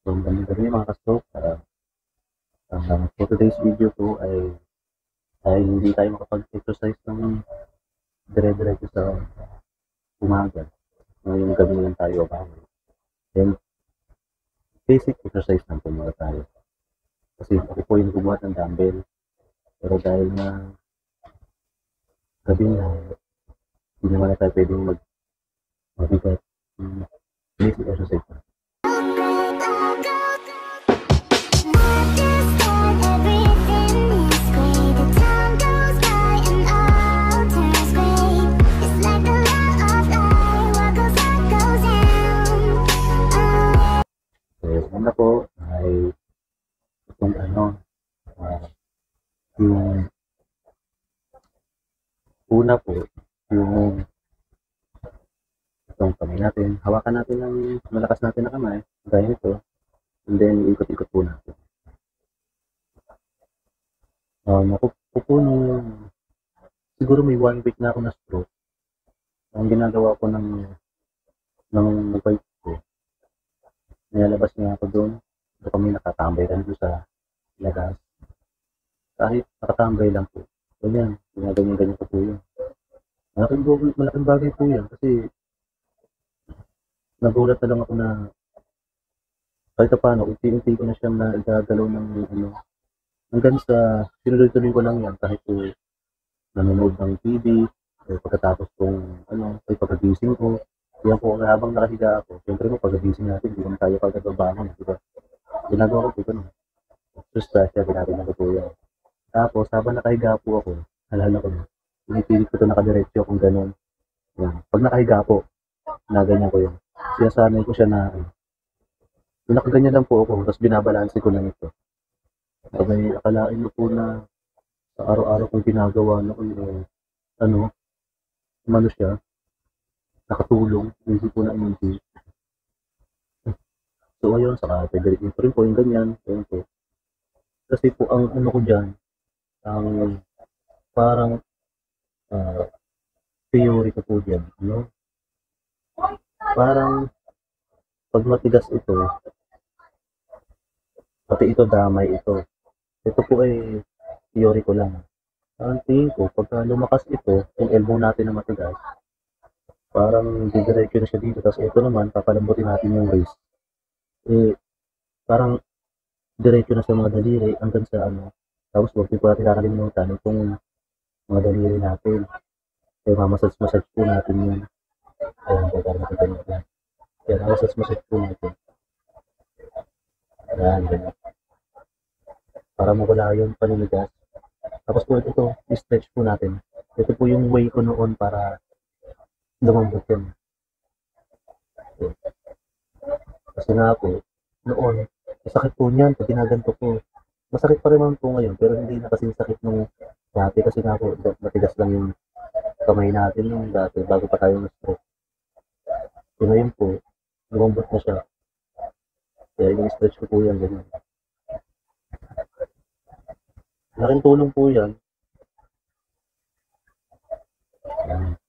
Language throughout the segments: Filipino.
So, magandang gabi mga ka-stroke. For today's video po ay hindi tayo makapag-exercise ng dire-diretso sa umaga. Ngayong gabi lang tayo bago. Then, basic exercise lang po muna tayo. Kasi ako po yung gumawa ng dumbbell. Pero dahil na gabi na, hindi naman na tayo pwedeng mabigat. Basic exercise lang. So, una po ay itong yung una po, yung itong kamay natin, hawakan natin ng malakas natin na kamay, gaya nito, and then ikot-ikot po natin. Ako po siguro may 1 week na ako na stroke. Ang ginagawa ko ng wife ko, nilalabas niya ako doon. Doon kami nakatambay lang doon sa labas. Kahit nakatambay lang po. Ganyan, ginaganyan-ganyan ko po yun. Malaking bagay po yan kasi nagulat na lang ako na kahit paano, unti-unti ko na siyang naigagalaw ng hanggang sa tinuloy-tuloy ko lang yan kahit po nanonood ng TV, pagkatapos kong ay pagkagising ko, yan po habang nakahiga ako. Siyempre po pagkagising natin, hindi naman tayo kagad babangon, di ba? Ginagawa ko po ganun. Sustrasya, ginagawa ko po yan. Tapos habang nakahiga po ako, halala ko na, pinipilit ko ito nakadiretso kung ganun. Yan. Pag nakahiga po, na ganyan ko yun. Sinasanay ko siya na nakaganyan lang po ako, tapos binabalanse ko lang ito. Sabay, akalain mo po na sa araw-araw kong ginagawa na ko umano siya, nakatulong, hindi po na hindi. So ayun, saka pwede rin po yung ganyan, ayun po. Kasi po ang ko dyan, ang parang theory ko po dyan, parang pag matigas ito, pati ito damay ito. Ito po ay theory ko lang. Ang tingin ko, pagka lumakas ito, yung elbow natin na matigas, parang didiretso na siya dito. Tapos ito naman, papalambutin natin yung wrist. Parang diretso na sa mga daliri hanggang sa Tapos huwag po natin kakalimutan itong mga daliri natin. Kaya mamasage po natin yun. Ayan, kaya natin ganyan. Kaya mamasage po natin. Ayan, ganyan. Para mawala yung paninigas. Tapos po ito, i-stretch po natin. Ito po yung way ko noon para lumambot yun. Kasi nga po, noon, masakit po niyan pag ginaganto ko. Masakit pa rin po ngayon, pero hindi na kasi sakit nung dati kasi nga po, matigas lang yung kamay natin nung dati bago pa tayo na-stroke. So ngayon po, lumambot na siya. Kaya yung stretch ko po yan, ganyan. Laking tulong po yan. Ayan.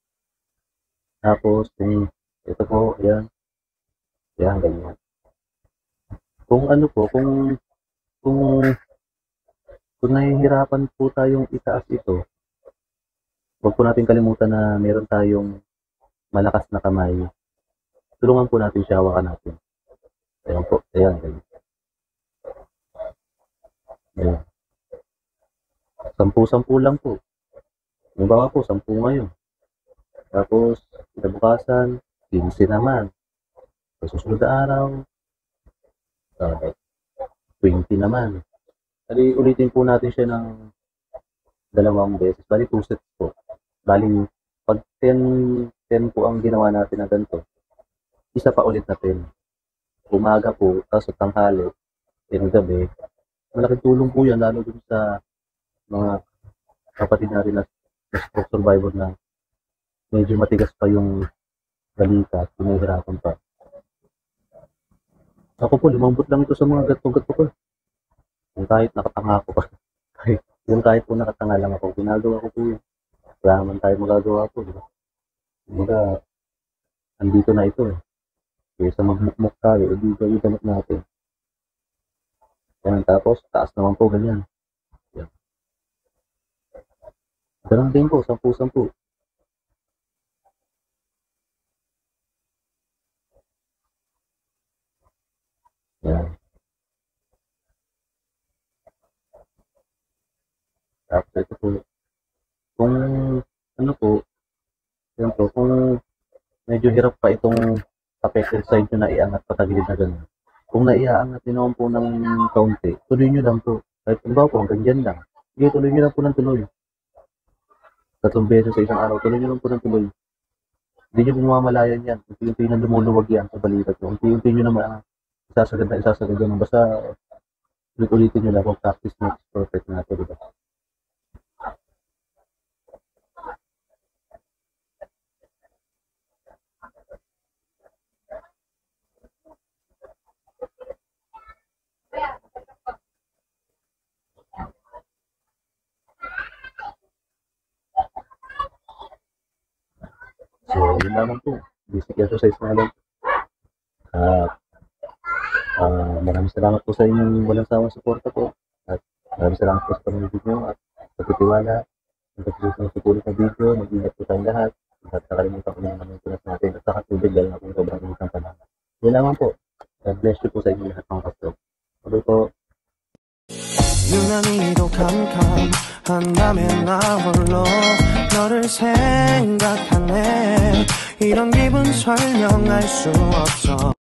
Tapos, ito po, ayan. Ayan, ganyan. Kung kung nahihirapan po tayong itaas ito, huwag po natin kalimutan na meron tayong malakas na kamay. Tulungan po natin siya, hawakan natin. Ayan po, ayan, ganyan. Ayan. 10 lang po. Halimbawa po, 10 ngayon. Tapos, kinabukasan, 15 naman. Sa susunod na araw, 20 naman. Bali, ulitin po natin siya ng 2 beses. Bali, 2 sets po. Bali, pag 10 po ang ginawa natin na ganito, isa pa ulit na 10. Umaga po, tapos sa tanghali, gabi. Malaking tulong po yan, lalo dun sa mga kapatid natin na stroke survivor na medyo matigas pa yung balikat, pinahirapan pa. Ako po, lumambot lang ito sa mga gato-gato ko. Yung kahit nakatanga ako pa. Yung kahit po nakatanga lang ako, ginagawa ko po yun. Wala naman tayo magagawa po. Diba? Kumbaga, andito na ito eh. Kaya sa magmukmuk tayo, hindi ganit natin. Yan, tapos taas naman po ganyan. Yan. Ganun din po, 10-10. Yan. Tapos ito po, kung ano po, yan po, kung medyo hirap pa itong affected side nyo na iangat patagilid na gano'n. Kung naiaangat nyo naman po ng kaunti, tuloy nyo lang po. Kahit ba po, hanggang dyan lang. Sige, tuloy nyo lang po ng tuloy. 3 beses sa isang araw, tuloy nyo lang po ng tuloy. Hindi nyo pumamalayan yan. Unti-unti na lumuluwag yan sa balikat nyo. Unti-unti nyo naman isasagad naman. Basta ulit-ulitin nyo lang kung practice makes perfect na ito, diba? So, yun naman po. Basic exercise na lang. At maraming salamat po sa inyong walang sawang suporta po. At maraming salamat po sa panonood nyo at pagtitiwala. Hanggang sa susunod supulit na video, mag-ingat po tayong lahat. At nakalimutan ko naman ang maintenance natin at saka tubig dahil na po sobrang init ng panahon. Yun naman po. God bless you po sa inyo lahat mga kastrop. Tuloy po. 유난히도 캄캄한밤에 나 홀로 너를 생각하네 이런 기분 설명할 수 없어